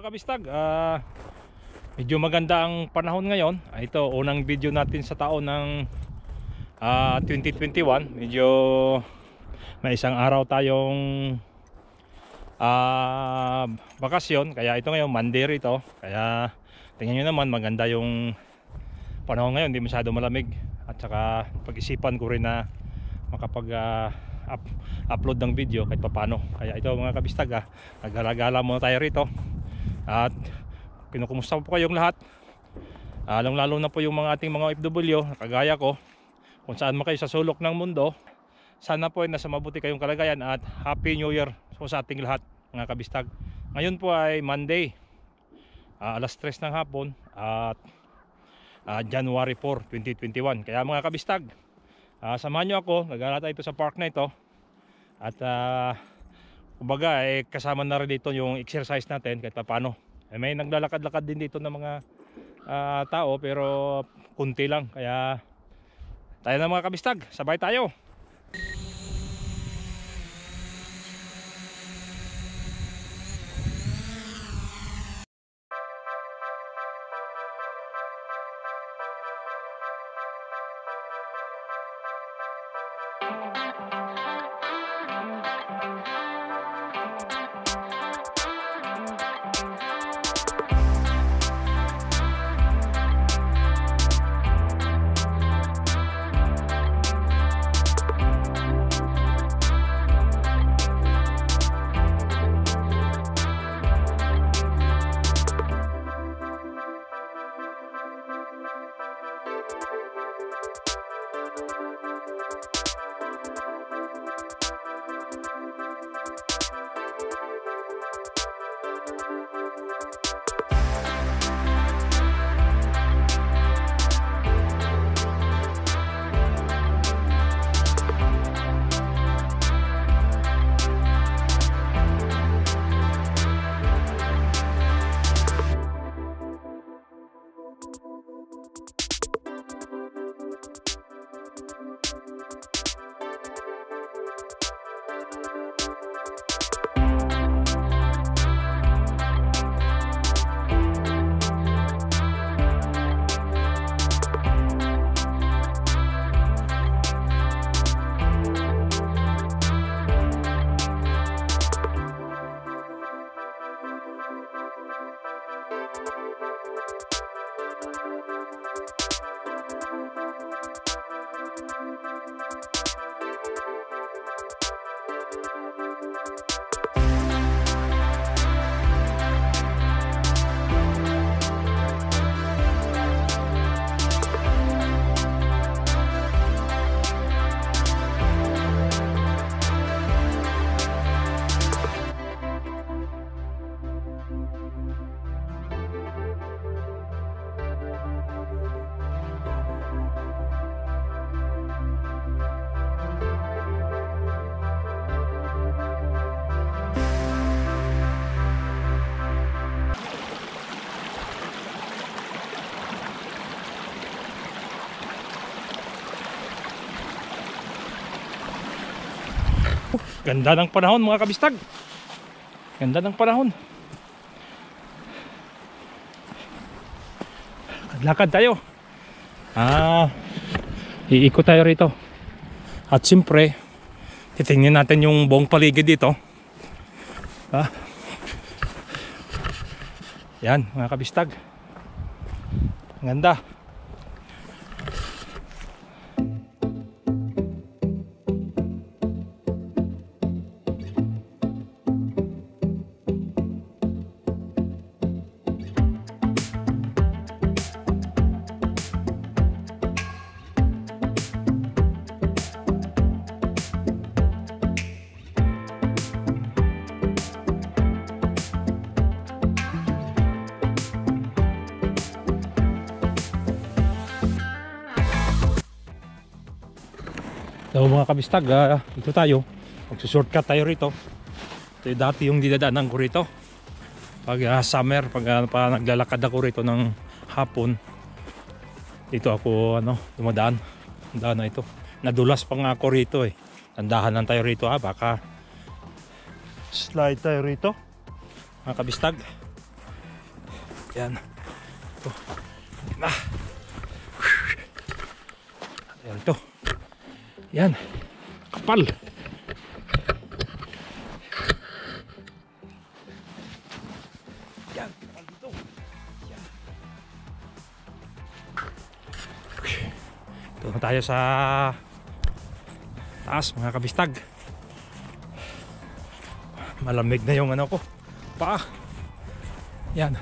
mga kabistag, medyo maganda ang panahon ngayon. Ito, unang video natin sa taon ng 2021. Medyo may isang araw tayong bakasyon. Kaya ito ngayon, Monday rito. Kaya tingnan nyo naman, maganda yung panahon ngayon. Hindi masyado malamig. At saka pag-isipan ko rin na upload ng video kahit papano. Kaya ito mga kabistag, nagala-gala muna tayo rito. At kinukumusta po kayong lahat, lalo na po yung mga ating mga OFW kagaya ko, kung saan man kayo sa sulok ng mundo. Sana po ay nasa mabuti kayong kalagayan at Happy New Year po sa ating lahat mga kabistag. Ngayon po ay Monday, alas 3 ng hapon at January 4, 2021. Kaya mga kabistag, samahan nyo ako, nagala tayo ito sa park na ito. At kumbaga kasama na rin dito yung exercise natin kahit paano. May naglalakad-lakad din dito ng mga tao pero kunti lang. Kaya tayo na mga kabistag, sabay tayo. Ganda ng panahon mga kabistag. Ganda ng panahon. Lakad tayo. Iikot tayo rito. At siyempre, titingnan natin yung buong paligid dito. Yan mga kabistag. Ganda. So mga kabistag, ito tayo. Magsushortcut tayo rito. Ito yung dati yung dinadaanan ko rito pag summer, pag naglalakad ako rito ng hapon. Dito ako dumadaan. Daan na ito. Nadulas pa nga ako rito eh. Tandahan lang tayo rito baka slide tayo rito mga kabistag. Yan. Ito. Ah. Yan ito. Yan. Kapal. Yan. Kapal dito. Yan. Ito na tayo sa taas mga kabistag. Malamig na yung ano ko. Paa. Yan.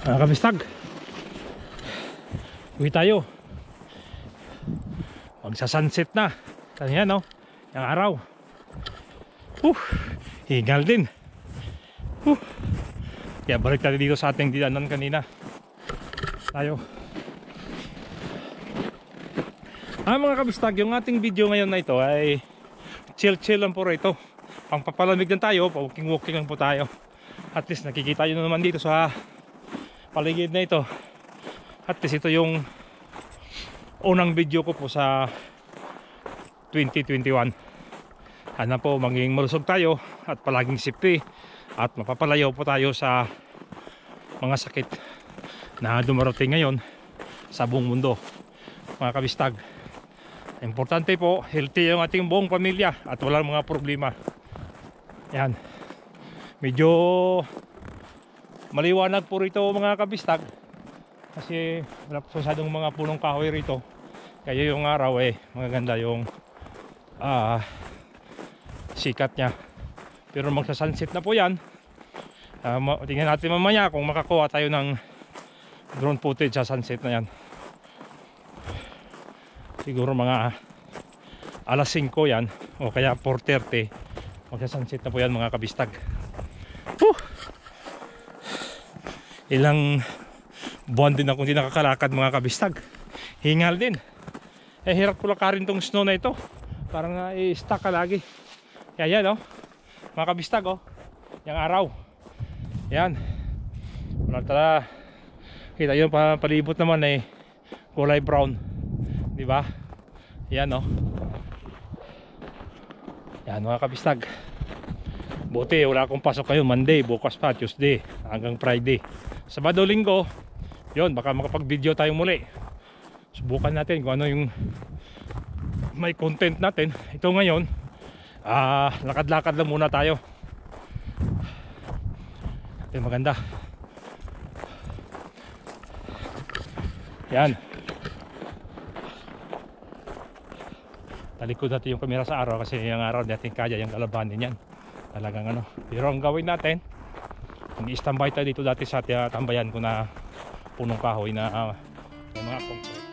Mga kabistag, uwi tayo. Magsa-sunset na. Kanya no, yung araw. Hingal din. Kaya balik tayo dito sa ating dinanan kanina. Tayo. Mga kabistag, yung ating video ngayon na ito ay chill lang po rito. Ang papalamig lang tayo, walking lang po tayo. At least nakikita nyo naman dito sa paligid na ito. At least ito yung unang video ko po sa 2021. Sana po maging malusog tayo at palaging safety at mapapalayo po tayo sa mga sakit na dumarating ngayon sa buong mundo. Mga kabistag, importante po healthy yung ating buong pamilya at walang mga problema. Yan. Medyo maliwanag po rito mga kabistag kasi wala po masyadong mga punong kahoy rito, kaya yung araw magaganda yung sikat nya. Pero magsa-sunset na po yan. Tingnan natin mamaya kung makakuha tayo ng drone footage sa sunset na yan. Siguro mga alas 5 yan o kaya 4:30 magsa-sunset na po yan mga kabistag. Ilang buwan din ako hindi nakakalakad mga kabistag. Hingal din. Hirap ko lakarin tong snow na ito. Parang i-stuck ka lagi. Kaya yan mga kabistag yung araw. Yan. Wala tala. Kita yun palibot naman kulay brown. Diba? Yan yan mga kabistag. Buti wala akong pasok ngayon Monday, bukas pa Tuesday hanggang Friday. Sabado, Linggo, yun, baka makapag-video tayo muli. Subukan natin kung ano yung may content natin. Ito ngayon, lakad-lakad lang muna tayo. Ito maganda. Yan. Talikod natin yung kamera sa araw kasi yung araw natin kaya yung kalabanin yan. Talagang Pero ang gawin natin, i-standby tayo dito dati sa tambayan ko na punong kahoy na mga concrete.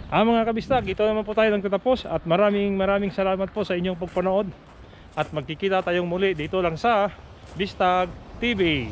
Mga kabistag, ito naman po tayo nagtatapos at maraming salamat po sa inyong pagpanood at magkikita tayong muli dito lang sa Bistag TV.